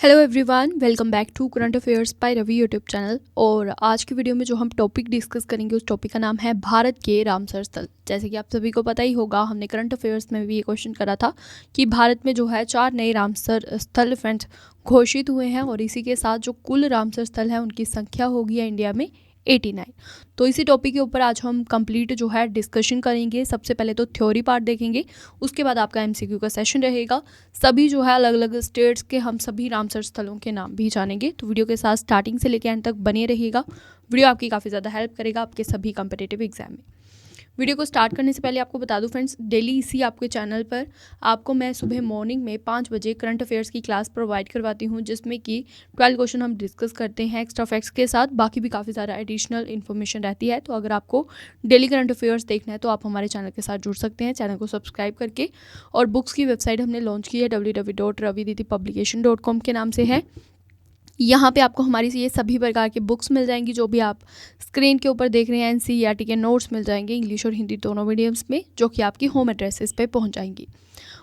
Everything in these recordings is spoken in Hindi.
Hello everyone, welcome back to current affairs by Ravi YouTube channel. और आज की वीडियो में जो हम टॉपिक डिस्कस करेंगे उस टॉपिक का नाम है भारत के रामसर स्थल। जैसे कि आप सभी को पता ही होगा, हमने करंट अफेयर्स में भी ये क्वेश्चन करा था कि भारत में जो है 4 नए रामसर स्थल फ्रेंड्स घोषित हुए हैं और इसी के साथ जो कुल रामसर स्थल है उनकी संख्या होगी है इंडिया में 89। तो इसी टॉपिक के ऊपर आज हम कंप्लीट जो है डिस्कशन करेंगे। सबसे पहले तो थ्योरी पार्ट देखेंगे, उसके बाद आपका एमसीक्यू का सेशन रहेगा। सभी जो है अलग अलग स्टेट्स के हम सभी रामसर स्थलों के नाम भी जानेंगे। तो वीडियो के साथ स्टार्टिंग से लेकर एंड तक बने रहिएगा। वीडियो आपकी काफ़ी ज़्यादा हेल्प करेगा आपके सभी कॉम्पिटिटिव एग्जाम में। वीडियो को स्टार्ट करने से पहले आपको बता दूं फ्रेंड्स, डेली इसी आपके चैनल पर आपको मैं सुबह मॉर्निंग में 5 बजे करंट अफेयर्स की क्लास प्रोवाइड करवाती हूं, जिसमें कि 12 क्वेश्चन हम डिस्कस करते हैं एक्स्ट्रा फैक्ट्स के साथ। बाकी भी काफ़ी सारा एडिशनल इन्फॉर्मेशन रहती है। तो अगर आपको डेली करंट अफेयर्स देखना है तो आप हमारे चैनल के साथ जुड़ सकते हैं, चैनल को सब्सक्राइब करके। और बुक्स की वेबसाइट हमने लॉन्च की है www.ravididipublication.com के नाम से है। यहाँ पे आपको हमारी ये सभी प्रकार के बुक्स मिल जाएंगी, जो भी आप स्क्रीन के ऊपर देख रहे हैं। एनसीईआरटी के नोट्स मिल जाएंगे इंग्लिश और हिंदी दोनों मीडियम्स में, जो कि आपकी होम एड्रेसेस पे पहुँच जाएंगी।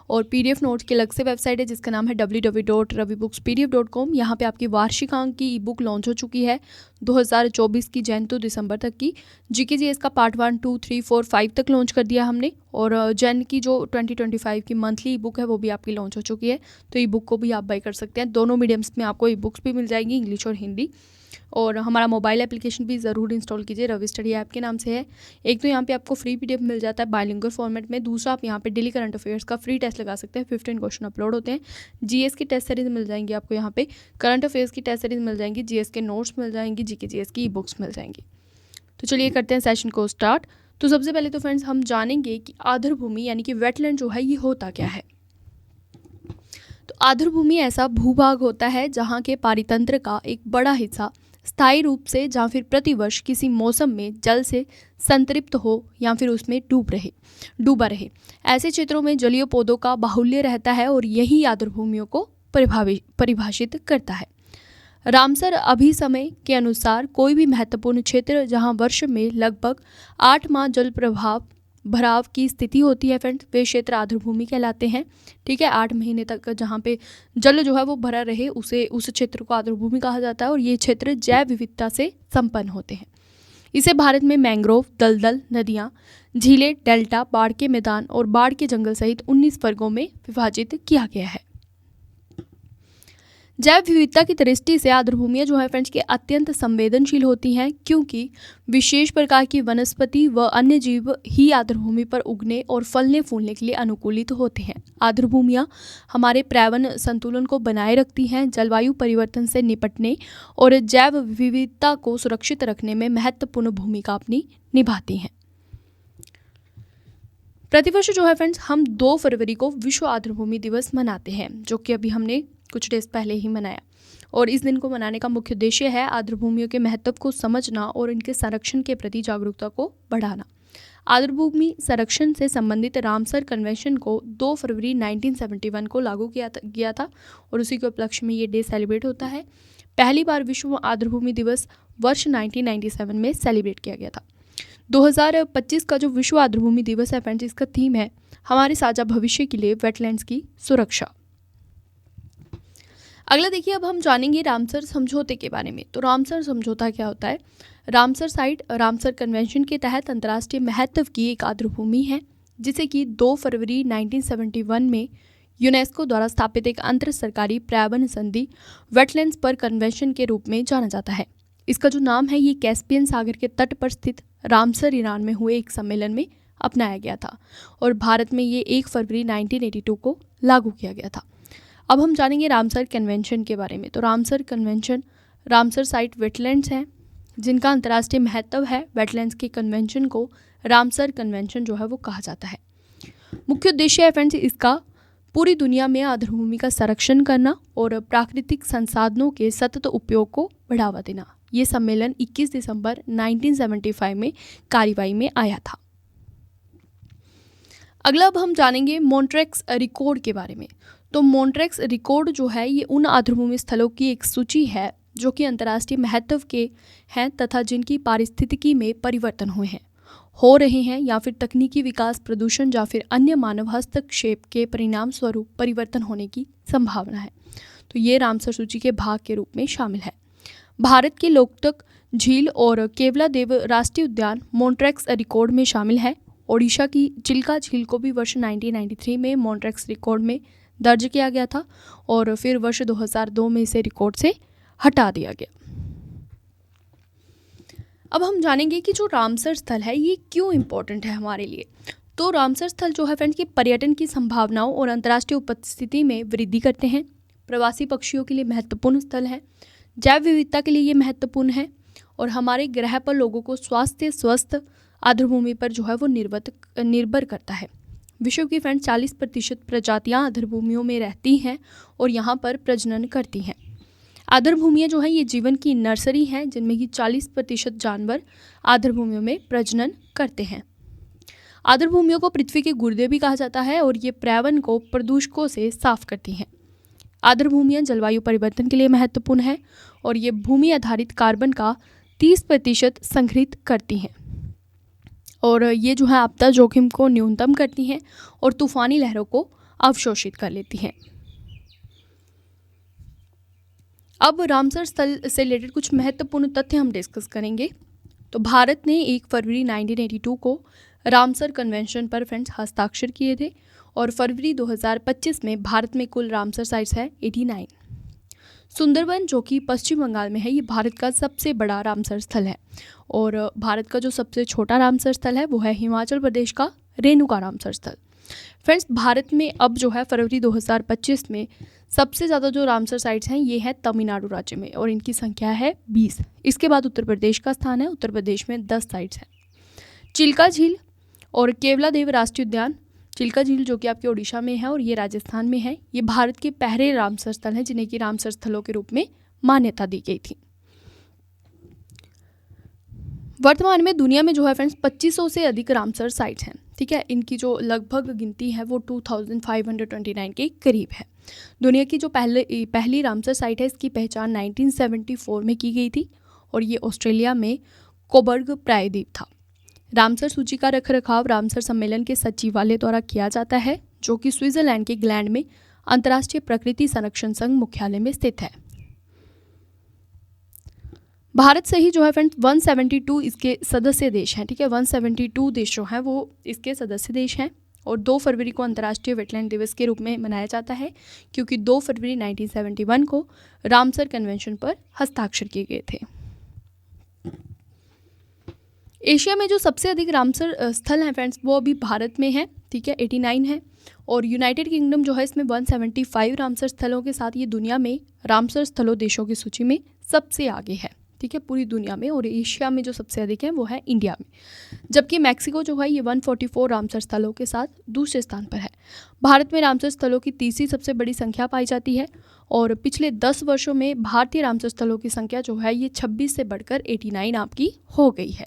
और पीडीएफ नोट्स की अलग से वेबसाइट है जिसका नाम है www.ravibookspdf.com। यहाँ पे आपकी वार्षिक अंक की ई बुक लॉन्च हो चुकी है 2024 की जैन टू दिसंबर तक की। जीके जीएस का पार्ट 1, 2, 3, 4, 5 तक लॉन्च कर दिया हमने। और जैन की जो 2025 की मंथली ई बुक है वो भी आपकी लॉन्च हो चुकी है। तो ई बुक को भी आप बाय कर सकते हैं। दोनों मीडियम्स में आपको ई बुक्स भी मिल जाएंगी, इंग्लिश और हिंदी। और हमारा मोबाइल एप्लीकेशन भी ज़रूर इंस्टॉल कीजिए, रवि स्टडी ऐप के नाम से है। एक तो यहाँ पे आपको फ्री पीडीएफ मिल जाता है बायलिंगुअल फॉर्मेट में। दूसरा, आप यहाँ पे डेली करंट अफेयर्स का फ्री टेस्ट लगा सकते हैं। 15 क्वेश्चन अपलोड होते हैं। जीएस की टेस्ट सीरीज मिल जाएंगी आपको यहाँ पे, करंट अफेयर्स की टेस्ट सीरीज मिल जाएंगी, जीएस के नोट्स मिल जाएंगी, जीके जीएस की ई बुक्स मिल जाएंगी। तो चलिए करते हैं सेशन को स्टार्ट। तो सबसे पहले तो फ्रेंड्स हम जानेंगे कि आर्द्र भूमि यानी कि वेटलैंड जो है ये होता क्या है। तो आर्द्र भूमि ऐसा भूभाग होता है जहाँ के पारितंत्र का एक बड़ा हिस्सा स्थायी रूप से या फिर प्रतिवर्ष किसी मौसम में जल से संतृप्त हो या फिर उसमें डूबा रहे। ऐसे क्षेत्रों में जलीय पौधों का बाहुल्य रहता है और यही आर्द्र भूमियों को परिभाषित करता है। रामसर अभिसमय के अनुसार कोई भी महत्वपूर्ण क्षेत्र जहां वर्ष में लगभग 8 माह जल भराव की स्थिति होती है फ्रेंड्स, वे क्षेत्र आर्द्र भूमि कहलाते हैं। ठीक है, 8 महीने तक जहाँ पे जल जो है वो भरा रहे उस क्षेत्र को आर्द्र भूमि कहा जाता है। और ये क्षेत्र जैव विविधता से संपन्न होते हैं। इसे भारत में मैंग्रोव, दलदल, नदियाँ, झीलें, डेल्टा, बाढ़ के मैदान और बाढ़ के जंगल सहित 19 वर्गों में विभाजित किया गया है। जैव विविधता की दृष्टि से आर्द्र भूमियाँ जो है फ्रेंड्स के अत्यंत संवेदनशील होती हैं, क्योंकि विशेष प्रकार की वनस्पति व अन्य जीव ही आर्द्र भूमि पर उगने और फलने फूलने के लिए अनुकूलित होते हैं। आर्द्र भूमियाँ हमारे पर्यावरण संतुलन को बनाए रखती हैं, जलवायु परिवर्तन से निपटने और जैव विविधता को सुरक्षित रखने में महत्वपूर्ण भूमिका अपनी निभाती हैं। प्रतिवर्ष जो है फ्रेंड्स हम 2 फरवरी को विश्व आर्द्र भूमि दिवस मनाते हैं, जो कि अभी हमने कुछ डेज पहले ही मनाया। और इस दिन को मनाने का मुख्य उद्देश्य है आर्द्र भूमियों के महत्व को समझना और इनके संरक्षण के प्रति जागरूकता को बढ़ाना। आर्द्र भूमि संरक्षण से संबंधित रामसर कन्वेंशन को 2 फरवरी 1971 को लागू किया गया था और उसी के उपलक्ष्य में ये डे सेलिब्रेट होता है। पहली बार विश्व आर्द्र भूमि दिवस वर्ष 1997 में सेलिब्रेट किया गया था। 2025 का जो विश्व आर्द्र भूमि दिवस है फ्रेंड्स, इसका थीम है हमारे साझा भविष्य के लिए वेटलैंड्स की सुरक्षा। अगला देखिए, अब हम जानेंगे रामसर समझौते के बारे में। तो रामसर समझौता क्या होता है। रामसर साइट रामसर कन्वेंशन के तहत अंतर्राष्ट्रीय महत्व की एक आर्द्र भूमि है, जिसे कि 2 फरवरी 1971 में यूनेस्को द्वारा स्थापित एक अंतर सरकारी पर्यावरण संधि वेटलैंड्स पर कन्वेंशन के रूप में जाना जाता है। इसका जो नाम है ये कैस्पियन सागर के तट पर स्थित रामसर ईरान में हुए एक सम्मेलन में अपनाया गया था और भारत में ये 1 फरवरी 1982 को लागू किया गया था। अब हम जानेंगे रामसर कन्वेंशन के बारे में। तो Ramsar convention Ramsar site wetlands हैं जिनका अंतर्राष्ट्रीय महत्व है। वेटलैंड्स के कन्वेंशन को रामसर कन्वेंशन जो है वो कहा जाता है। मुख्य उद्देश्य है फ्रेंड्स इसका पूरी दुनिया में आर्द्र भूमि का संरक्षण करना और प्राकृतिक संसाधनों के सतत उपयोग को बढ़ावा देना। ये सम्मेलन 21 दिसंबर 1975 में कार्यवाही में आया था। अगला अब हम जानेंगे मॉन्ट्रेक्स रिकॉर्ड के बारे में। तो मॉन्ट्रेक्स रिकॉर्ड जो है ये उन आर्द्र भूमि स्थलों की एक सूची है जो कि अंतर्राष्ट्रीय महत्व के हैं तथा जिनकी पारिस्थितिकी में परिवर्तन हो रहे हैं या फिर तकनीकी विकास, प्रदूषण या फिर अन्य मानव हस्तक्षेप के परिणाम स्वरूप परिवर्तन होने की संभावना है। तो ये रामसर सूची के भाग के रूप में शामिल है। भारत की लोकटक झील और केवलादेव राष्ट्रीय उद्यान मॉन्ट्रेक्स रिकॉर्ड में शामिल है। ओडिशा की चिल्का झील को भी वर्ष 1993 में मॉन्ट्रेक्स रिकॉर्ड में दर्ज किया गया था और फिर वर्ष 2002 में इसे रिकॉर्ड से हटा दिया गया। अब हम जानेंगे कि जो रामसर स्थल है ये क्यों इम्पोर्टेंट है हमारे लिए। तो रामसर स्थल जो है फ्रेंड्स, ये पर्यटन की संभावनाओं और अंतर्राष्ट्रीय उपस्थिति में वृद्धि करते हैं। प्रवासी पक्षियों के लिए महत्वपूर्ण स्थल है, जैव विविधता के लिए ये महत्वपूर्ण है और हमारे ग्रह पर लोगों को स्वास्थ्य स्वस्थ आर्द्रभूमि पर जो है वो निर्भर करता है। विश्व की फ्रेंड्स 40% प्रजातियां आर्द्रभूमियों में रहती हैं और यहाँ पर प्रजनन करती हैं। आर्द्रभूमियाँ जो है ये जीवन की नर्सरी हैं, जिनमें कि 40% जानवर आर्द्रभूमियों में प्रजनन करते हैं। आर्द्रभूमियों को पृथ्वी के गुर्दे भी कहा जाता है और ये पर्यावरण को प्रदूषकों से साफ करती हैं। आर्द्रभूमियाँ जलवायु परिवर्तन के लिए महत्वपूर्ण है और ये भूमि आधारित कार्बन का 30% संग्रहित करती हैं और ये जो है आपदा जोखिम को न्यूनतम करती हैं और तूफानी लहरों को अवशोषित कर लेती हैं। अब रामसर स्थल से रिलेटेड कुछ महत्वपूर्ण तथ्य हम डिस्कस करेंगे। तो भारत ने 1 फरवरी 1982 को रामसर कन्वेंशन पर फ्रेंड्स हस्ताक्षर किए थे और फरवरी 2025 में भारत में कुल रामसर साइट्स है 89। सुंदरबन जो कि पश्चिम बंगाल में है, ये भारत का सबसे बड़ा रामसर स्थल है और भारत का जो सबसे छोटा रामसर स्थल है वो है हिमाचल प्रदेश का रेणुका रामसर स्थल। फ्रेंड्स, भारत में अब जो है फरवरी 2025 में सबसे ज़्यादा जो रामसर साइट्स हैं ये है तमिलनाडु राज्य में और इनकी संख्या है 20। इसके बाद उत्तर प्रदेश का स्थान है, उत्तर प्रदेश में 10 साइट्स हैं। चिल्का झील और केवलादेव राष्ट्रीय उद्यान, चिल्का झील जो कि आपके ओडिशा में है और ये राजस्थान में है, ये भारत के पहले रामसर स्थल हैं जिन्हें कि रामसर स्थलों के रूप में मान्यता दी गई थी। वर्तमान में दुनिया में जो है फ्रेंड्स 2500 से अधिक रामसर साइट्स हैं। ठीक है, इनकी जो लगभग गिनती है वो 2529 के करीब है। दुनिया की जो पहली रामसर साइट है इसकी पहचान 1974 में की गई थी और ये ऑस्ट्रेलिया में कोबर्ग प्रायद्वीप था। रामसर सूची का रखरखाव रामसर सम्मेलन के सचिवालय द्वारा किया जाता है, जो कि स्विट्जरलैंड के ग्लैंड में अंतर्राष्ट्रीय प्रकृति संरक्षण संघ मुख्यालय में स्थित है। भारत से ही जो है फ्रेंड्स 172 इसके सदस्य देश हैं। ठीक है, 172 देश जो हैं वो इसके सदस्य देश हैं और 2 फरवरी को अंतर्राष्ट्रीय वेटलैंड दिवस के रूप में मनाया जाता है, क्योंकि 2 फरवरी 1971 को रामसर कन्वेंशन पर हस्ताक्षर किए गए थे। एशिया में जो सबसे अधिक रामसर स्थल हैं फ्रेंड्स वो अभी भारत में है। ठीक है, 89 है और यूनाइटेड किंगडम जो है इसमें 175 रामसर स्थलों के साथ ये दुनिया में रामसर स्थलों देशों की सूची में सबसे आगे है। ठीक है, पूरी दुनिया में। और एशिया में जो सबसे अधिक है वो है इंडिया में, जबकि मैक्सिको जो है ये 144 रामसर स्थलों के साथ दूसरे स्थान पर है। भारत में रामसर स्थलों की तीसरी सबसे बड़ी संख्या पाई जाती है और पिछले 10 वर्षों में भारतीय रामसर स्थलों की संख्या जो है ये 26 से बढ़कर 89 आपकी हो गई है।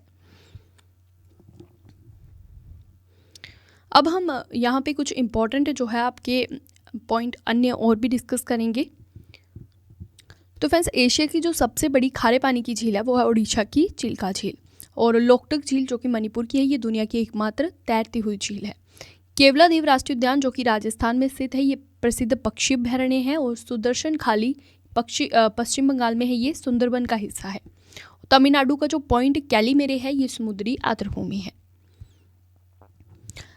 अब हम यहाँ पे कुछ इम्पॉर्टेंट जो है आपके पॉइंट अन्य और भी डिस्कस करेंगे। तो फ्रेंड्स, एशिया की जो सबसे बड़ी खारे पानी की झील है वो है उड़ीसा की चिल्का झील और लोकटक झील जो कि मणिपुर की है, ये दुनिया की एकमात्र तैरती हुई झील है। केवलादेव राष्ट्रीय उद्यान जो कि राजस्थान में स्थित है, ये प्रसिद्ध पक्षी अभ्यारण्य है और सुदर्शन खाली पश्चिम बंगाल में है, ये सुंदरबन का हिस्सा है। तमिलनाडु का जो पॉइंट कैलीमेरे है ये समुद्री आर्द्रभूमि है।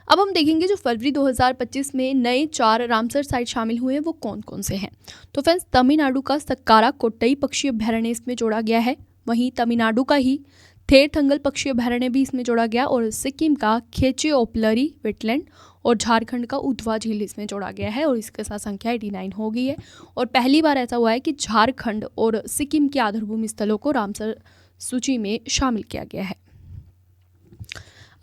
अब हम देखेंगे जो फरवरी 2025 में नए 4 रामसर साइट शामिल हुए हैं वो कौन कौन से हैं। तो फ्रेंड्स, तमिलनाडु का सक्कारा कोट्टई पक्षी अभ्यारण्य इसमें जोड़ा गया है, वहीं तमिलनाडु का ही थेरथंगल पक्षी अभ्यारण्य भी इसमें जोड़ा गया और सिक्किम का खेचेओपलरी वेटलैंड और झारखंड का उधवा झील इसमें जोड़ा गया है और इसके साथ संख्या 89 हो गई है। और पहली बार ऐसा हुआ है कि झारखंड और सिक्किम के आधारभूमि स्थलों को रामसर सूची में शामिल किया गया है।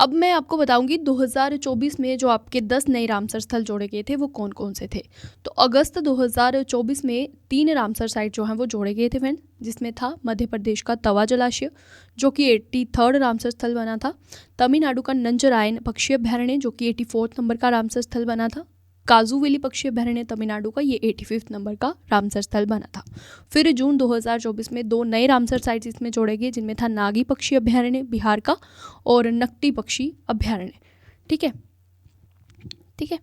अब मैं आपको बताऊंगी 2024 में जो आपके 10 नए रामसर स्थल जोड़े गए थे वो कौन कौन से थे। तो अगस्त 2024 में 3 रामसर साइट जो हैं वो जोड़े गए थे फ्रेंड, जिसमें था मध्य प्रदेश का तवा जलाशय जो कि 83rd रामसर स्थल बना था, तमिलनाडु का नंजरायन पक्षी अभ्यारण्य जो कि 84th नंबर का रामसर स्थल बना था, काजूवेली पक्षी अभ्यारण्य तमिलनाडु का ये 85th नंबर का रामसर स्थल बना था। फिर जून 2024 में 2 नए रामसर साइट्स इसमें जोड़े गए, जिनमें था नागी पक्षी अभ्यारण्य बिहार का और नकटी पक्षी अभ्यारण्य। ठीक है।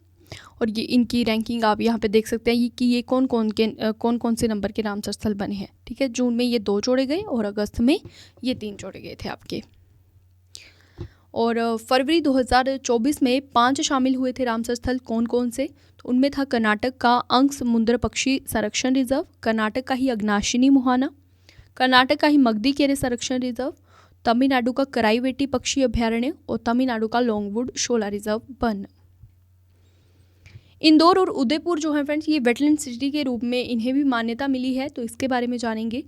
और ये इनकी रैंकिंग आप यहाँ पे देख सकते हैं कि ये कौन कौन से नंबर के रामसर स्थल बने हैं। ठीक है, जून में ये 2 जोड़े गए और अगस्त में ये 3 जोड़े गए थे आपके। और फरवरी 2024 में 5 शामिल हुए थे रामसर स्थल। कौन कौन से? तो उनमें था कर्नाटक का अंक समुद्र पक्षी संरक्षण रिजर्व, कर्नाटक का ही अग्नाशिनी मुहाना, कर्नाटक का ही मगदी-केरे संरक्षण रिजर्व, तमिलनाडु का कराईवेटी पक्षी अभ्यारण्य और तमिलनाडु का Longwood Shola reserve one. Indore और उदयपुर जो है फ्रेंड्स, ये वेटलैंड सिटी के रूप में इन्हें भी मान्यता मिली है, तो इसके बारे में जानेंगे।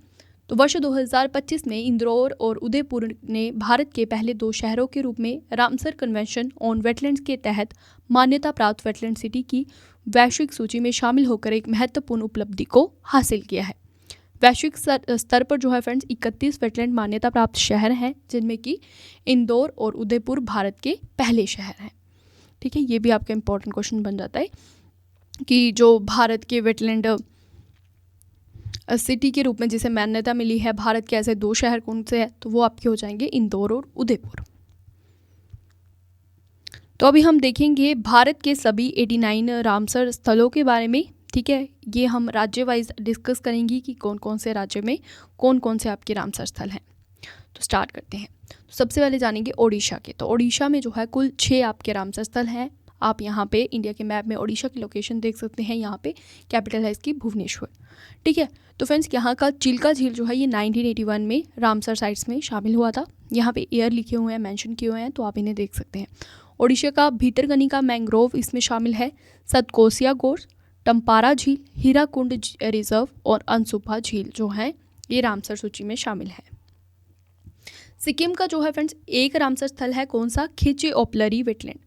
तो वर्ष 2025 में इंदौर और उदयपुर ने भारत के पहले 2 शहरों के रूप में रामसर कन्वेंशन ऑन वेटलैंड्स के तहत मान्यता प्राप्त वेटलैंड सिटी की वैश्विक सूची में शामिल होकर एक महत्वपूर्ण उपलब्धि को हासिल किया है। वैश्विक स्तर पर जो है फ्रेंड्स 31 वेटलैंड मान्यता प्राप्त शहर हैं, जिनमें कि इंदौर और उदयपुर भारत के पहले शहर हैं। ठीक है, ये भी आपका इंपॉर्टेंट क्वेश्चन बन जाता है कि जो भारत के वेटलैंड सिटी के रूप में जिसे मान्यता मिली है, भारत के ऐसे 2 शहर कौन से हैं? तो वो आपके हो जाएंगे इंदौर और उदयपुर। तो अभी हम देखेंगे भारत के सभी 89 रामसर स्थलों के बारे में। ठीक है, ये हम राज्य वाइज डिस्कस करेंगे कि कौन कौन से राज्य में कौन कौन से आपके रामसर स्थल हैं। तो स्टार्ट करते हैं। तो सबसे पहले जानेंगे ओडिशा के। तो ओडिशा में जो है कुल 6 आपके रामसर स्थल हैं। आप यहाँ पे इंडिया के मैप में ओडिशा की लोकेशन देख सकते हैं। यहाँ पे कैपिटल है इसकी भुवनेश्वर। ठीक है, तो फ्रेंड्स यहाँ का चिल्का झील जो है ये 1981 में रामसर साइट्स में शामिल हुआ था। यहाँ पे ईयर लिखे हुए हैं, मेंशन किए हुए हैं, तो आप इन्हें देख सकते हैं। ओडिशा का भीतरकनिका मैंग्रोव इसमें शामिल है, सतकोसिया गोर, टम्पारा झील, हीराकुंड रिजर्व और अनसुपा झील जो है ये रामसर सूची में शामिल है। सिक्किम का जो है फ्रेंड्स एक रामसर स्थल है, कौन सा? खिचे ओपलरी वेटलैंड,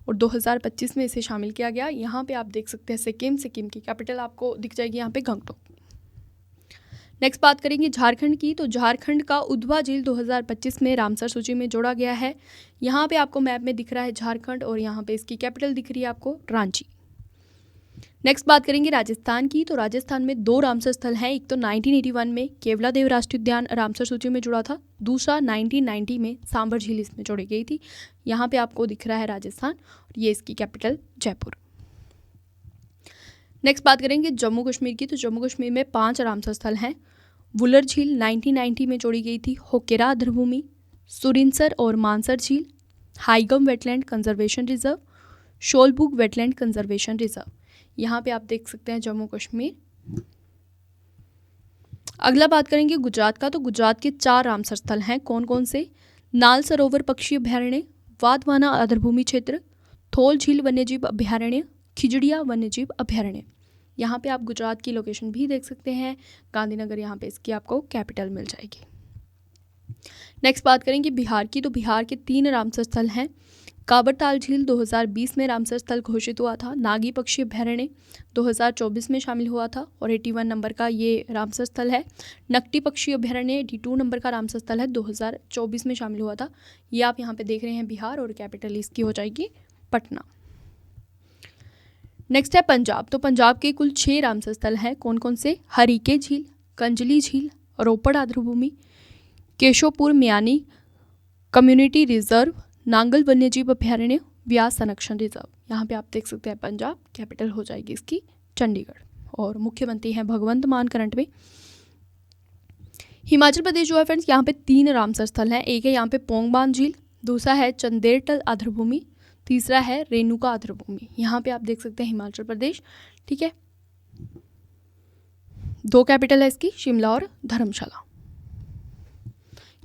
और 2025 में इसे शामिल किया गया। यहाँ पे आप देख सकते हैं सिक्किम की कैपिटल आपको दिख जाएगी यहाँ पे गंगटोक। नेक्स्ट बात करेंगे झारखंड की। तो झारखंड का उधवा झील 2025 में रामसर सूची में जोड़ा गया है। यहाँ पे आपको मैप में दिख रहा है झारखंड और यहाँ पे इसकी कैपिटल दिख रही है आपको रांची। नेक्स्ट बात करेंगे राजस्थान की। तो राजस्थान में 2 रामसर स्थल हैं। एक तो 1981 में केवलादेव राष्ट्रीय उद्यान रामसर सूची में जुड़ा था, दूसरा 1990 में सांबर झील इसमें जोड़ी गई थी। यहाँ पे आपको दिख रहा है राजस्थान और ये इसकी कैपिटल जयपुर। नेक्स्ट बात करेंगे जम्मू कश्मीर की। तो जम्मू कश्मीर में 5 रामसर स्थल हैं। वुलर झील 1990 में जोड़ी गई थी, होकेरा आर्द्रभूमि, सुरिनसर और मानसर झील, Hygam wetland conservation reserve, Shallabugh wetland conservation reserve. यहाँ पे आप देख सकते हैं जम्मू कश्मीर। अगला बात करेंगे गुजरात का। तो गुजरात के 4 रामसर स्थल हैं, कौन कौन से? नाल सरोवर पक्षी अभ्यारण्य, वाधवाना आर्द्रभूमि क्षेत्र, थोल झील वन्यजीव अभ्यारण्य, खिजड़िया वन्यजीव अभ्यारण्य। यहाँ पे आप गुजरात की लोकेशन भी देख सकते हैं, गांधीनगर यहाँ पे इसकी आपको कैपिटल मिल जाएगी। नेक्स्ट बात करेंगे बिहार की। तो बिहार के 3 रामसर स्थल हैं। काबरताल झील 2020 में रामसर स्थल घोषित हुआ था। नागी पक्षी अभ्यारण्य 2024 में शामिल हुआ था और 81 नंबर का ये रामसर स्थल है। नकटी पक्षी अभ्यारण्य 82 नंबर का रामसर स्थल है, 2024 में शामिल हुआ था। ये आप यहाँ पे देख रहे हैं बिहार और कैपिटल इसकी हो जाएगी पटना। नेक्स्ट है पंजाब। तो पंजाब के कुल 6 रामसर स्थल हैं, कौन कौन से? हरीके झील, कंजली झील, रोपड़ आर्द्रभूमि, केशोपुर म्यानी कम्युनिटी रिजर्व, नांगल वन्यजीव अभ्यारण्य, व्यास संरक्षण रिजर्व। यहाँ पे आप देख सकते हैं पंजाब, कैपिटल हो जाएगी इसकी चंडीगढ़ और मुख्यमंत्री हैं भगवंत मान करंट में। हिमाचल प्रदेश जो है फ्रेंड्स, यहाँ पे 3 रामसर स्थल हैं। एक है यहाँ पे पोंगबान झील, दूसरा है चंदेरटल आर्द्रभूमि, तीसरा है रेणुका आर्द्रभूमि। यहाँ पे आप देख सकते हैं हिमाचल प्रदेश। ठीक है, 2 कैपिटल है इसकी, शिमला और धर्मशाला।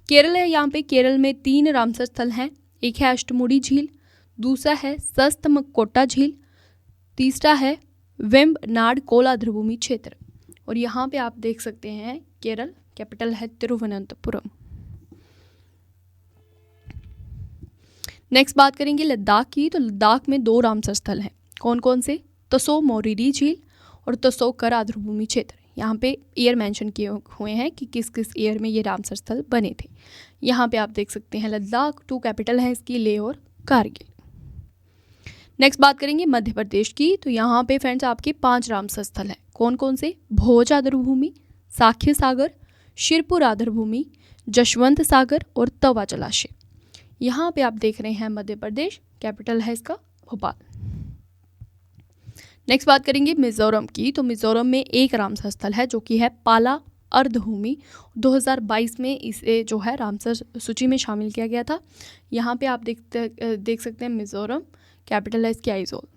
केरल है, यहाँ पे केरल में 3 रामसर स्थल हैं। एक है अष्टमुड़ी झील, दूसरा है सस्तमकोटा झील, तीसरा है वेम्बनाड कोल आर्द्रभूमि क्षेत्र। और यहाँ पे आप देख सकते हैं केरल, कैपिटल है तिरुवनंतपुरम। नेक्स्ट बात करेंगे लद्दाख की। तो लद्दाख में 2 रामसर स्थल हैं, कौन कौन से? तसो मोरिरी झील और तसो कर आर्द्रभूमि क्षेत्र। यहाँ पे ईयर मेंशन किए हुए हैं कि किस किस ईयर में ये रामसर स्थल बने थे। यहाँ पे आप देख सकते हैं लद्दाख। 2 कैपिटल है इसकी, लेह और कारगिल। नेक्स्ट बात करेंगे मध्य प्रदेश की। तो यहाँ पे फ्रेंड्स आपके 5 रामसर स्थल हैं, कौन कौन से? भोज आर्द्रभूमि, साख्य सागर, शिरपुर आर्द्रभूमि, जशवंत सागर और तवा जलाशय। यहाँ पे आप देख रहे हैं मध्य प्रदेश, कैपिटल है इसका भोपाल। नेक्स्ट बात करेंगे मिजोरम की। तो मिजोरम में एक रामसर स्थल है जो कि है पाला अर्धभूमि। 2022 में इसे जो है रामसर सूची में शामिल किया गया था। यहाँ पे आप देख सकते हैं मिजोरम, कैपिटल है इसकी आइजोल।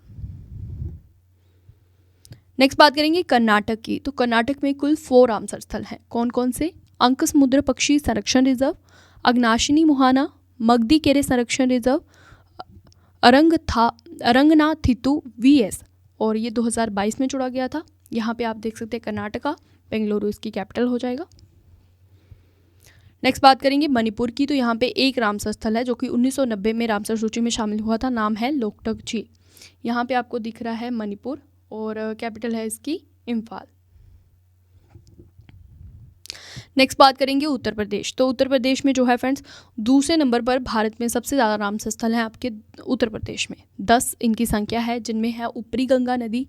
नेक्स्ट बात करेंगे कर्नाटक की। तो कर्नाटक में कुल 4 रामसर स्थल हैं। कौन कौन से? अंकसमुद्र पक्षी संरक्षण रिजर्व, अग्नाशिनी मुहाना, मगदी केरे संरक्षण रिजर्व, अरंगनाथितु वीएस, और ये 2022 में जुड़ा गया था। यहाँ पे आप देख सकते हैं कर्नाटका, बेंगलुरु इसकी कैपिटल हो जाएगा। नेक्स्ट बात करेंगे मणिपुर की। तो यहाँ पे एक रामसर स्थल है जो कि 1990 में रामसर सूची में शामिल हुआ था, नाम है लोकटक झील। यहाँ पे आपको दिख रहा है मणिपुर और कैपिटल है इसकी इम्फाल। नेक्स्ट बात करेंगे उत्तर प्रदेश। तो उत्तर प्रदेश में जो है फ्रेंड्स दूसरे नंबर पर भारत में सबसे ज़्यादा रामसर स्थल हैं आपके उत्तर प्रदेश में। 10 इनकी संख्या है, जिनमें है ऊपरी गंगा नदी,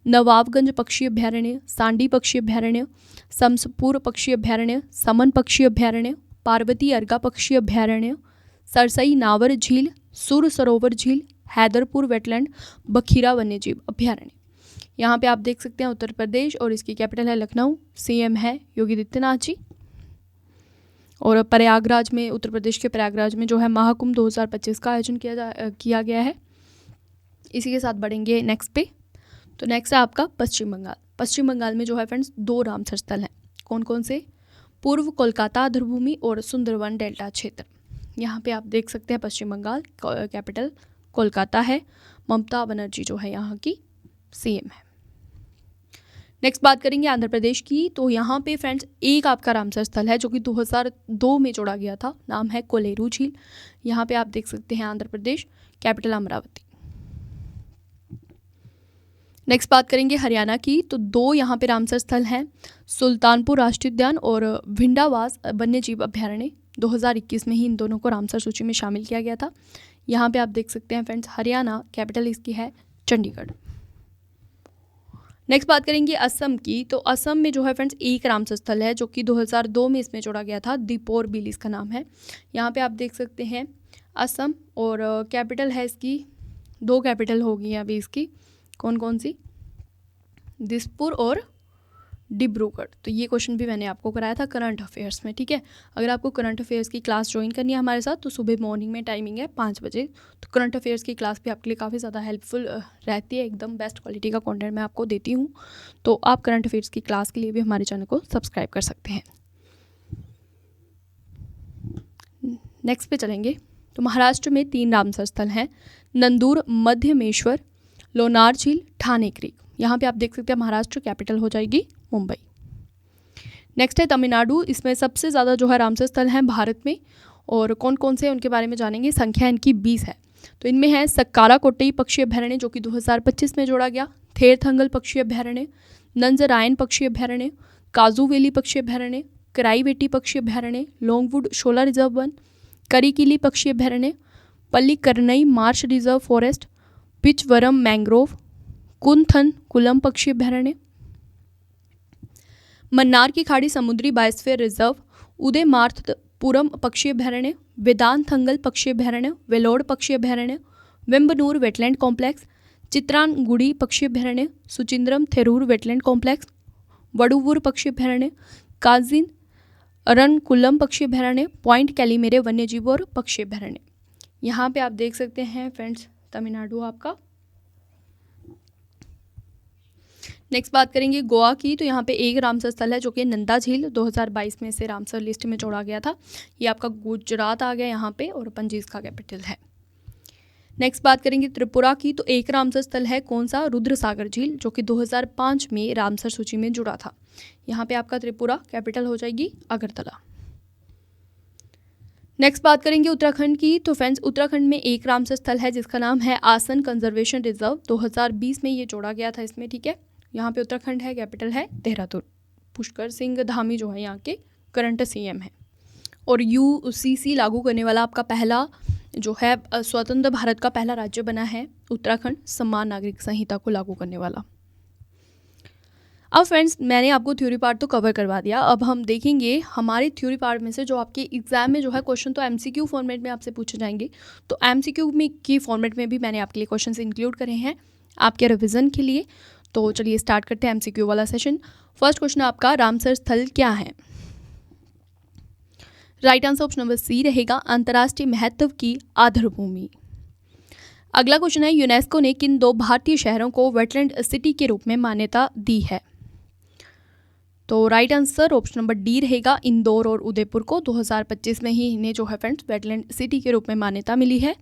नवाबगंज पक्षी अभ्यारण्य, सांडी पक्षी अभ्यारण्य, समसपुर पक्षी अभ्यारण्य, समन पक्षी अभ्यारण्य, पार्वती अर्गा पक्षी अभ्यारण्य, सरसई नावर झील, सुर सरोवर झील, हैदरपुर वेटलैंड, बखीरा वन्यजीव अभ्यारण्य। यहाँ पे आप देख सकते हैं उत्तर प्रदेश और इसकी कैपिटल है लखनऊ। सीएम है योगी आदित्यनाथ जी। और प्रयागराज में, उत्तर प्रदेश के प्रयागराज में जो है महाकुंभ 2025 का आयोजन किया गया है। इसी के साथ बढ़ेंगे नेक्स्ट पे। तो नेक्स्ट है आपका पश्चिम बंगाल। पश्चिम बंगाल में जो है फ्रेंड्स 2 रामसर स्थल हैं। कौन कौन से? पूर्व कोलकाता आर्द्रभूमि और सुंदरवन डेल्टा क्षेत्र। यहाँ पे आप देख सकते हैं पश्चिम बंगाल, कैपिटल कोलकाता है। ममता बनर्जी जो है यहाँ की सीएम है। नेक्स्ट बात करेंगे आंध्र प्रदेश की। तो यहाँ पे फ्रेंड्स एक आपका रामसर स्थल है जो कि 2002 में जोड़ा गया था, नाम है कोलेरू झील। यहाँ पे आप देख सकते हैं आंध्र प्रदेश, कैपिटल अमरावती। नेक्स्ट बात करेंगे हरियाणा की। तो 2 यहाँ पे रामसर स्थल हैं, सुल्तानपुर राष्ट्रीय उद्यान और भिंडावास वन्यजीव अभ्यारण्य। 2021 में ही इन दोनों को रामसर सूची में शामिल किया गया था। यहाँ पे आप देख सकते हैं फ्रेंड्स हरियाणा, कैपिटल इसकी है चंडीगढ़। नेक्स्ट बात करेंगे असम की। तो असम में जो है फ्रेंड्स एक रामसर स्थल है जो कि 2002 में इसमें जोड़ा गया था, दीपोर बिल इसका नाम है। यहाँ पे आप देख सकते हैं असम और कैपिटल है इसकी, 2 कैपिटल होगी अभी इसकी। कौन कौन सी? दिसपुर और डिब्रूगढ़। तो ये क्वेश्चन भी मैंने आपको कराया था करंट अफेयर्स में, ठीक है। अगर आपको करंट अफेयर्स की क्लास ज्वाइन करनी है हमारे साथ तो सुबह मॉर्निंग में टाइमिंग है 5 बजे। तो करंट अफेयर्स की क्लास भी आपके लिए काफ़ी ज़्यादा हेल्पफुल रहती है, एकदम बेस्ट क्वालिटी का कंटेंट मैं आपको देती हूँ। तो आप करंट अफेयर्स की क्लास के लिए भी हमारे चैनल को सब्सक्राइब कर सकते हैं। नेक्स्ट पे चलेंगे। तो महाराष्ट्र में 3 रामसर स्थल हैं, नंदूर, मध्यमेश्वर, लोनार झील, ठाणे क्रीक। यहाँ पे आप देख सकते हैं महाराष्ट्र, कैपिटल हो जाएगी मुंबई। नेक्स्ट है तमिलनाडु। इसमें सबसे ज़्यादा जो है रामसर स्थल हैं भारत में, और कौन कौन से उनके बारे में जानेंगे। संख्या इनकी 20 है। तो इनमें है सक्कारा कोट्टई पक्षी अभ्यारण्य जो कि 2025 में जोड़ा गया, थेरथंगल पक्षी अभ्यारण्य, नंजरायन पक्षी अभ्यारण्य, काजूवेली पक्षी अभ्यारण्य, कराईवेटी पक्षी अभ्यारण्य, लॉन्गवुड शोला रिजर्व वन, करिकिली पक्षी अभ्यारण्य, Pallikaranai marsh reserve forest, Pichavaram mangrove, Koonthankulam पक्षी अभ्यारण्य, मन्नार की खाड़ी समुद्री बायोस्फीयर रिजर्व, उदयमार्तपुरम पक्षी अभ्यारण्य, वेदांतथंगल पक्षी अभ्यारण्य, वेलोड पक्षी अभ्यारण्य, वेम्बनूर वेटलैंड कॉम्प्लेक्स, चित्रानगुड़ी पक्षी अभ्यारण्य, सुचिंद्रम थेरूर वेटलैंड कॉम्प्लेक्स, वडुवूर पक्षी अभ्यारण्य, काजिन अरनकुलम पक्षी अभ्यारण्य, पॉइंट कैलीमेरे वन्यजीव और पक्षी अभ्यारण्य। यहाँ पे आप देख सकते हैं फ्रेंड्स तमिलनाडु आपका। नेक्स्ट बात करेंगे गोवा की। तो यहाँ पे एक रामसर स्थल है जो कि नंदा झील, 2022 में से रामसर लिस्ट में जोड़ा गया था। ये आपका गुजरात आ गया यहाँ पे, और पणजी इसका कैपिटल है। नेक्स्ट बात करेंगे त्रिपुरा की। तो एक रामसर स्थल है, कौन सा? रुद्रसागर झील, जो कि 2005 में रामसर सूची में जुड़ा था। यहाँ पे आपका त्रिपुरा, कैपिटल हो जाएगी अगरतला। नेक्स्ट बात करेंगे उत्तराखंड की। तो फ्रेंड्स उत्तराखंड में एक रामसर स्थल है जिसका नाम है आसन कंजर्वेशन रिजर्व, 2020 में ये जोड़ा गया था इसमें, ठीक है। यहाँ पे उत्तराखंड है, कैपिटल है देहरादून। पुष्कर सिंह धामी जो है यहाँ के करंट सीएम है। और यूसीसी लागू करने वाला आपका पहला जो है स्वतंत्र भारत का पहला राज्य बना है उत्तराखंड, समान नागरिक संहिता को लागू करने वाला। अब फ्रेंड्स मैंने आपको थ्योरी पार्ट तो कवर करवा दिया। अब हम देखेंगे हमारे थ्योरी पार्ट में से जो आपके एग्जाम में जो है क्वेश्चन तो एमसीक्यू फॉर्मेट में आपसे पूछे जाएंगे। तो एमसीक्यू में की फॉर्मेट में भी मैंने आपके लिए क्वेश्चन इंक्लूड करे हैं। आपके रिवीजन के लिए। तो चलिए स्टार्ट करते हैं एमसीक्यू वाला सेशन। फर्स्ट क्वेश्चन आपका, रामसर स्थल क्या है? Right answer option number C रहेगा, अंतर्राष्ट्रीय महत्व की आधारभूमि। अगला क्वेश्चन है, यूनेस्को ने किन 2 भारतीय शहरों को वेटलैंड सिटी के रूप में मान्यता दी है? तो right answer option number D रहेगा, इंदौर और उदयपुर को 2025 में ही इन्हें जो है फ्रेंड्स वेटलैंड सिटी के रूप में मान्यता मिली है।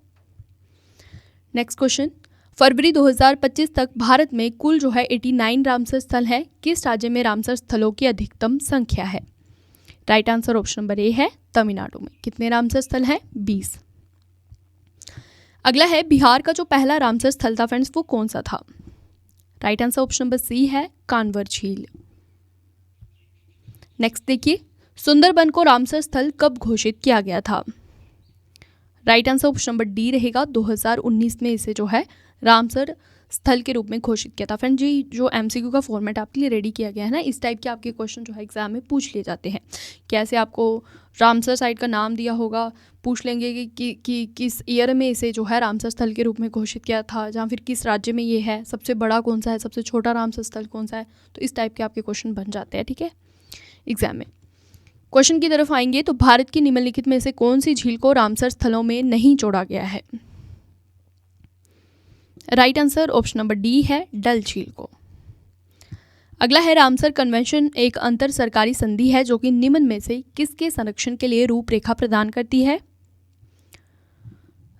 नेक्स्ट क्वेश्चन, फरवरी 2025 तक भारत में कुल जो है 89 रामसर स्थल है। किस राज्य में रामसर स्थलों की अधिकतम संख्या है? Right answer option number A है, तमिलनाडु में। कितने रामसर स्थल हैं? 20। अगला है, बिहार का जो पहला रामसर स्थल था फ्रेंड्स वो कौन सा था? Right answer option number C है, कांवर झील। नेक्स्ट देखिए, सुंदरबन को रामसर स्थल कब घोषित किया गया था? Right answer option number D रहेगा, 2019 में इसे जो है रामसर स्थल के रूप में घोषित किया था। फ्रेंड जी, जो एमसीक्यू का फॉर्मेट आपके लिए रेडी किया गया है ना, इस टाइप के आपके क्वेश्चन जो है एग्जाम में पूछ लिए जाते हैं। कैसे आपको रामसर साइट का नाम दिया होगा, पूछ लेंगे कि किस ईयर में इसे जो है रामसर स्थल के रूप में घोषित किया था, या फिर किस राज्य में ये है, सबसे बड़ा कौन सा है, सबसे छोटा रामसर स्थल कौन सा है। तो इस टाइप के आपके क्वेश्चन बन जाते हैं, ठीक है, एग्जाम में। क्वेश्चन की तरफ आएंगे तो भारत की निम्नलिखित में से कौन सी झील को रामसर स्थलों में नहीं जोड़ा गया है? Right answer option number D है, डल झील को। अगला है, रामसर कन्वेंशन एक अंतर सरकारी संधि है जो कि निम्न में से किसके संरक्षण के लिए रूपरेखा प्रदान करती है?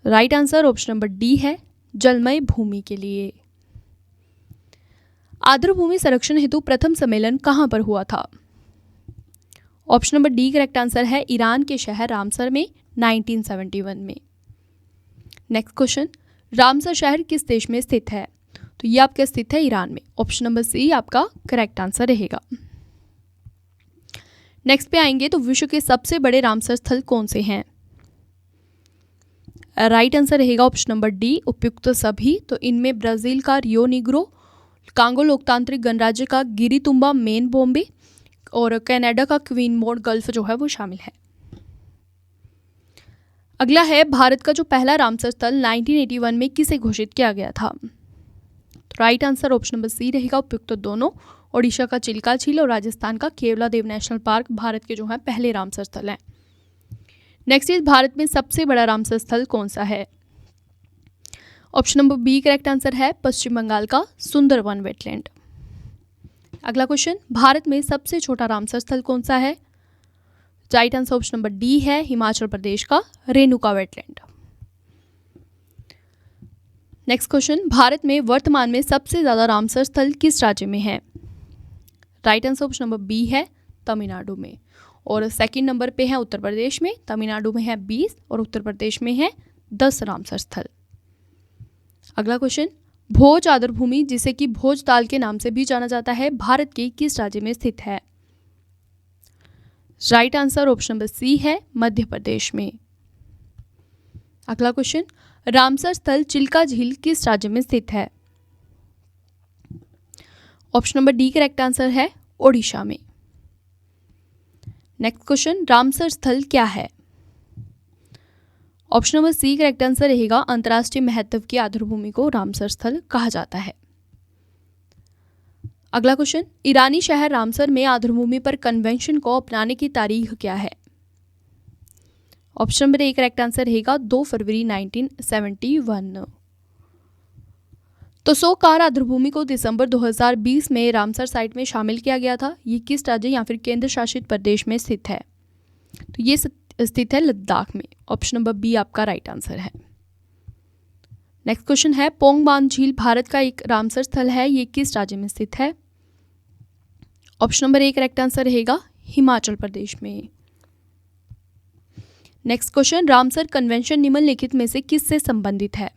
Right answer option number D है, जलमय भूमि के लिए। आर्द्रभूमि संरक्षण हेतु प्रथम सम्मेलन कहां पर हुआ था? Option number D correct answer है, ईरान के शहर रामसर में 1971 में। नेक्स्ट क्वेश्चन, रामसर शहर किस देश में स्थित है? तो ये आपका स्थित है ईरान में। ऑप्शन नंबर सी आपका करेक्ट आंसर रहेगा। नेक्स्ट पे आएंगे तो विश्व के सबसे बड़े रामसर स्थल कौन से हैं? राइट आंसर रहेगा ऑप्शन नंबर डी, उपयुक्त सभी। तो इनमें ब्राजील का रियो निग्रो, कांगो लोकतांत्रिक गणराज्य का गिरितुम्बा मेन बॉम्बे और कनाडा का क्वीन मोड गल्फ जो है वो शामिल है। अगला है, भारत का जो पहला रामसर स्थल 1981 में किसे घोषित किया गया था? तो right answer option number C रहेगा, उपयुक्त दोनों। ओडिशा का चिल्का झील और राजस्थान का केवलादेव नेशनल पार्क भारत के जो है पहले रामसर स्थल हैं। नेक्स्ट इज, भारत में सबसे बड़ा रामसर स्थल कौन सा है? Option number B correct answer है, पश्चिम बंगाल का सुंदरवन वेटलैंड। अगला क्वेश्चन, भारत में सबसे छोटा रामसर स्थल कौन सा है? Right answer option number D है, हिमाचल प्रदेश का रेणुका वेटलैंड। नेक्स्ट क्वेश्चन, भारत में वर्तमान में सबसे ज्यादा रामसर स्थल किस राज्य में है? Right answer option number B है, तमिलनाडु में। और सेकंड नंबर पे है उत्तर प्रदेश में। तमिलनाडु में है 20 और उत्तर प्रदेश में है 10 रामसर स्थल। अगला क्वेश्चन, भोज आर्द्रभूमि जिसे कि भोजताल के नाम से भी जाना जाता है, भारत के किस राज्य में स्थित है? Right answer option number C है, मध्य प्रदेश में। अगला क्वेश्चन, रामसर स्थल चिल्का झील किस राज्य में स्थित है? Option number D correct answer है, ओडिशा में। नेक्स्ट क्वेश्चन, रामसर स्थल क्या है? Option number C correct answer रहेगा, अंतर्राष्ट्रीय महत्व की आधारभूमि को रामसर स्थल कहा जाता है। अगला क्वेश्चन, ईरानी शहर रामसर में आधारभूमि पर कन्वेंशन को अपनाने की तारीख क्या है? Option number A correct answer रहेगा, 2 फरवरी 1971। तो 100 कार आधारभूमि को दिसंबर 2020 में रामसर साइट में शामिल किया गया था। ये किस राज्य या फिर केंद्र शासित प्रदेश में स्थित है? तो ये स्थित है लद्दाख में। ऑप्शन नंबर बी आपका राइट आंसर है। नेक्स्ट क्वेश्चन है, पोंग बांध झील भारत का एक रामसर स्थल है, ये किस राज्य में स्थित है? Option number A correct answer रहेगा, हिमाचल प्रदेश में। नेक्स्ट क्वेश्चन, रामसर कन्वेंशन निम्नलिखित में से किससे संबंधित है?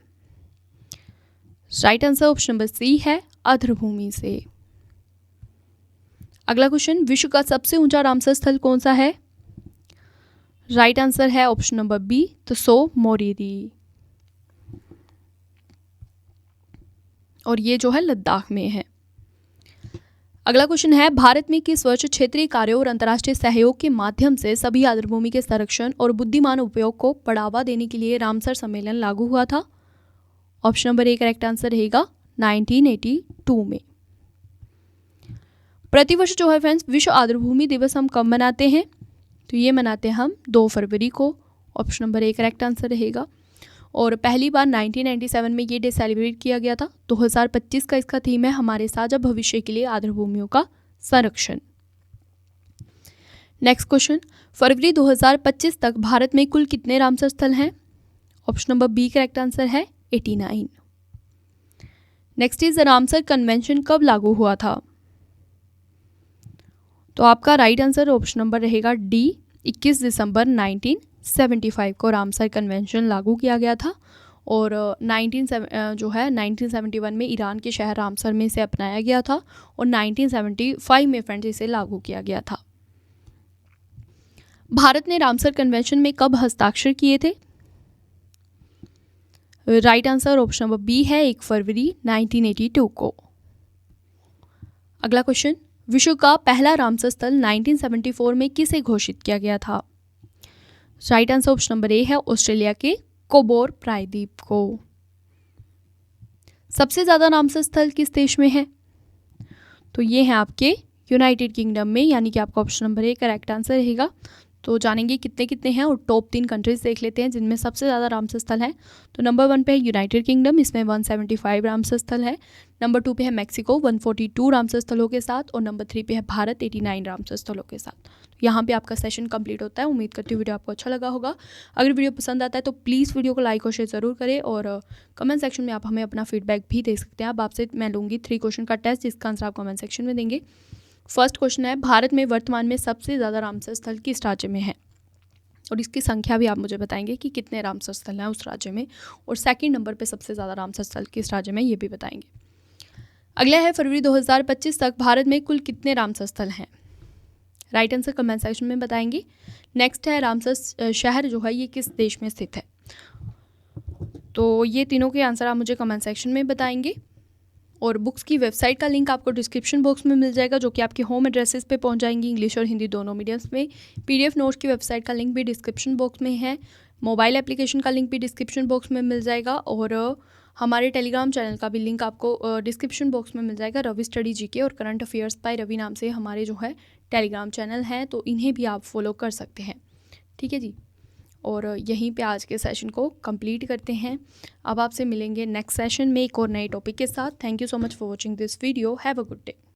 Right answer option number C है, आर्द्रभूमि से। अगला क्वेश्चन, विश्व का सबसे ऊंचा रामसर स्थल कौन सा है? राइट आंसर है option number B, Tso Moriri, और ये जो है लद्दाख में है। अगला क्वेश्चन है, भारत में किस वर्ष क्षेत्रीय कार्यों और अंतर्राष्ट्रीय सहयोग के माध्यम से सभी आर्द्रभूमि के संरक्षण और बुद्धिमान उपयोग को बढ़ावा देने के लिए रामसर सम्मेलन लागू हुआ था? Option number A correct answer रहेगा, 1982 में। प्रतिवर्ष जो है फ्रेंड्स विश्व आर्द्रभूमि दिवस हम कब मनाते हैं? तो ये मनाते हैं हम 2 फरवरी को। Option number A correct answer रहेगा। और पहली बार 1997 में ये डे सेलिब्रेट किया गया था। 2025 का इसका थीम है हमारे साझा भविष्य के लिए आर्द्रभूमियों का संरक्षण। नेक्स्ट क्वेश्चन, फरवरी 2025 तक भारत में कुल कितने रामसर स्थल हैं? Option number B correct answer है 89। नेक्स्ट इज रामसर कन्वेंशन कब लागू हुआ था? तो आपका राइट आंसर ऑप्शन नंबर रहेगा डी, 21 दिसंबर 1975 को रामसर कन्वेंशन लागू किया गया था। और 1971 में ईरान के शहर रामसर में इसे अपनाया गया था और 1975 में फ्रेंड्स इसे लागू किया गया था। भारत ने रामसर कन्वेंशन में कब हस्ताक्षर किए थे? Right answer option number B है 1 फरवरी 1982 को। अगला क्वेश्चन, विश्व का पहला रामसर स्थल 1974 में किसे घोषित किया गया था? Right answer option number A है ऑस्ट्रेलिया के कोबोर प्रायद्वीप को। सबसे ज़्यादा रामसर स्थल किस देश में है? तो ये है आपके यूनाइटेड किंगडम में, यानी कि आपका option number A correct answer रहेगा। तो जानेंगे कितने कितने हैं और टॉप 3 कंट्रीज देख लेते हैं जिनमें सबसे ज़्यादा रामसर स्थल है। तो नंबर 1 पे है यूनाइटेड किंगडम, इसमें 175 रामसर स्थल है। नंबर 2 पे है मैक्सिको 142 रामसर स्थलों के साथ। और नंबर 3 पे है भारत 89 रामसर स्थलों के साथ। तो यहाँ पे आपका सेशन कंप्लीट होता है। उम्मीद करती हूँ वीडियो आपको अच्छा लगा होगा। अगर वीडियो पसंद आता है तो प्लीज़ वीडियो को लाइक और शेयर ज़रूर करें और कमेंट सेक्शन में आप हमें अपना फीडबैक भी दे सकते हैं। अब आपसे मैं लूँगी 3 क्वेश्चन का टेस्ट, जिसका आंसर आप कमेंट सेक्शन में देंगे। फर्स्ट क्वेश्चन है, भारत में वर्तमान में सबसे ज़्यादा रामसर स्थल किस राज्य में है? और इसकी संख्या भी आप मुझे बताएंगे कि कितने रामसर स्थल हैं उस राज्य में। और सेकंड नंबर पे सबसे ज़्यादा रामसर स्थल किस राज्य में, ये भी बताएंगे। अगला है, फरवरी 2025 तक भारत में कुल कितने रामसर स्थल हैं? राइट आंसर कमेंट सेक्शन में बताएंगे। नेक्स्ट है, रामसर शहर जो है ये किस देश में स्थित है? तो ये तीनों के आंसर आप मुझे कमेंट सेक्शन में बताएंगे। और बुक्स की वेबसाइट का लिंक आपको डिस्क्रिप्शन बॉक्स में मिल जाएगा, जो कि आपके होम एड्रेसेस पे पहुंच जाएंगी, इंग्लिश और हिंदी दोनों मीडियम्स में। पीडीएफ नोट्स की वेबसाइट का लिंक भी डिस्क्रिप्शन बॉक्स में है। मोबाइल एप्लीकेशन का लिंक भी डिस्क्रिप्शन बॉक्स में मिल जाएगा। और हमारे टेलीग्राम चैनल का भी लिंक आपको डिस्क्रिप्शन बॉक्स में मिल जाएगा। रवि स्टडी जीके और करंट अफेयर्स बाय रवि नाम से हमारे जो है टेलीग्राम चैनल हैं, तो इन्हें भी आप फॉलो कर सकते हैं। ठीक है जी। और यहीं पे आज के सेशन को कंप्लीट करते हैं। अब आपसे मिलेंगे नेक्स्ट सेशन में एक और नए टॉपिक के साथ। Thank you so much for watching this video. Have a good day.